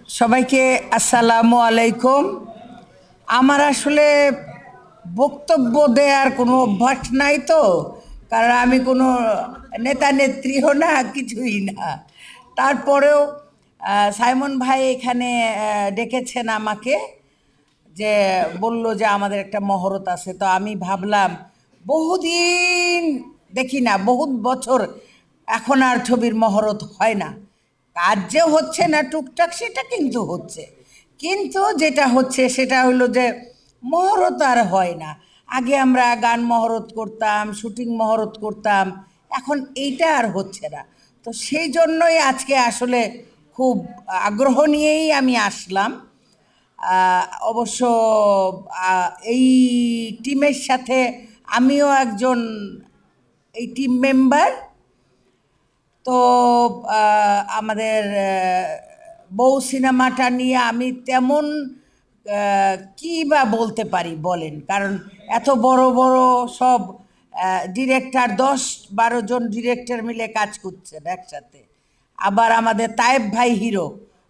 সবাইকে আসসালামু আলাইকুম। আমার আসলে বক্তব্য দেওয়ার কোনো অভ্যাস নাই, তো কারণ আমি কোনো নেতা নেত্রীও না, কিছুই না। তারপরেও সাইমন ভাই এখানে ডেকেছেন আমাকে, যে বলল যে আমাদের একটা মহরত আছে। তো আমি ভাবলাম বহুদিন দেখি না, বহুত বছর এখন আর ছবির মহরত হয় না। কাজ যে হচ্ছে না টুকটাক, সেটা কিন্তু হচ্ছে, কিন্তু যেটা হচ্ছে সেটা হলো যে মহরত আর হয় না। আগে আমরা গান মহরত করতাম, শুটিং মহরত করতাম, এখন এইটা আর হচ্ছে না। তো সেই জন্যই আজকে আসলে খুব আগ্রহ নিয়েই আমি আসলাম। অবশ্য এই টিমের সাথে আমিও একজন এই টিম মেম্বার। তো আমাদের বউ সিনেমাটা নিয়ে আমি তেমন কী বা বলতে পারি বলেন, কারণ এত বড় বড় সব ডিরেক্টর, 10-12 জন ডিরেক্টর মিলে কাজ করছেন একসাথে। আবার আমাদের তায়েব ভাই হিরো,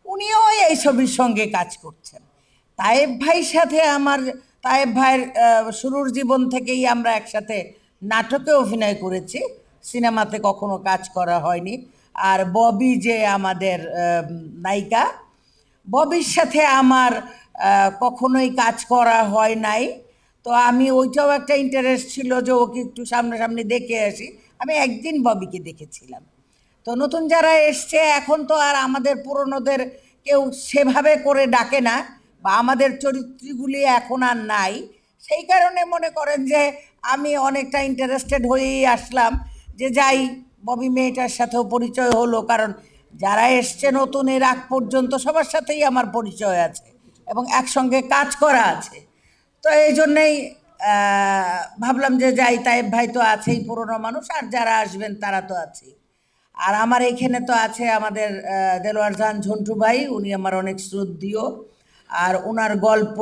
উনিও এই ছবির সঙ্গে কাজ করছেন। তায়েব ভাইয়ের সাথে আমার, তায়েব ভাইয়ের শুরুর জীবন থেকেই আমরা একসাথে নাটকে অভিনয় করেছি, সিনেমাতে কখনো কাজ করা হয়নি। আর ববি যে আমাদের নায়িকা, ববির সাথে আমার কখনোই কাজ করা হয় নাই। তো আমি ওইটাও একটা ইন্টারেস্ট ছিল যে ওকে একটু সামনাসামনি দেখে আসি। আমি একদিন ববিকে দেখেছিলাম। তো নতুন যারা এসছে এখন তো আর আমাদের পুরনোদের কেউ সেভাবে করে ডাকে না, বা আমাদের চরিত্রগুলি এখন আর নাই। সেই কারণে মনে করেন যে আমি অনেকটা ইন্টারেস্টেড হয়েই আসলাম, যে যাই, ববি মেয়েটার সাথেও পরিচয় হলো। কারণ যারা এসছে নতুন, এর আগ পর্যন্ত সবার সাথেই আমার পরিচয় আছে এবং একসঙ্গে কাজ করা আছে। তো এই জন্যেই ভাবলাম যে যাই, তাইব ভাই তো আছেই, পুরনো মানুষ, আর যারা আসবেন তারা তো আছেই। আর আমার এইখানে তো আছে আমাদের দেলোয়ার জাহান ঝন্টু ভাই, উনি আমার অনেক শ্রদ্ধেয়। আর ওনার গল্প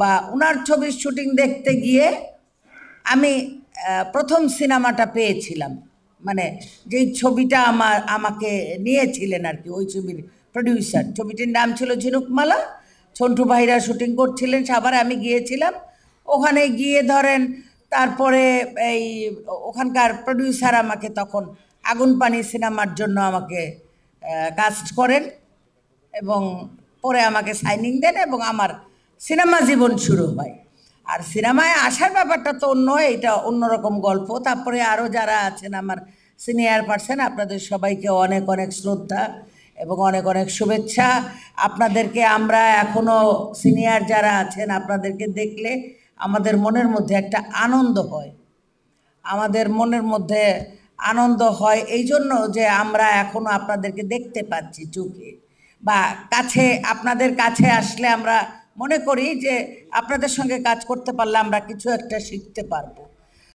বা ওনার ছবির শুটিং দেখতে গিয়ে আমি প্রথম সিনেমাটা পেয়েছিলাম, মানে যেই ছবিটা আমাকে নিয়েছিলেন আর কি, ওই ছবির প্রডিউসার। ছবিটির নাম ছিল ঝিনুকমালা। ঝন্টু ভাইরা শুটিং করছিলেন সাভারে, আমি গিয়েছিলাম। ওখানে গিয়ে ধরেন তারপরে এই ওখানকার প্রডিউসার আমাকে তখন আগুন পানি সিনেমার জন্য আমাকে কাস্ট করেন, এবং পরে আমাকে সাইনিং দেন, এবং আমার সিনেমা জীবন শুরু হয়। আর সিনেমায় আসার ব্যাপারটা তো অন্য, এটা অন্যরকম গল্প। তারপরে আরও যারা আছেন আমার সিনিয়র পার্সন, আপনাদের সবাইকে অনেক অনেক শ্রদ্ধা এবং অনেক অনেক শুভেচ্ছা। আপনাদেরকে আমরা এখনও সিনিয়র যারা আছেন, আপনাদেরকে দেখলে আমাদের মনের মধ্যে একটা আনন্দ হয়। আমাদের মনের মধ্যে আনন্দ হয় এই জন্য যে আমরা এখনও আপনাদেরকে দেখতে পাচ্ছি চোখে, বা কাছে, আপনাদের কাছে আসলে আমরা মনে করি যে আপনাদের সঙ্গে কাজ করতে পারলে আমরা কিছু একটা শিখতে পারবো।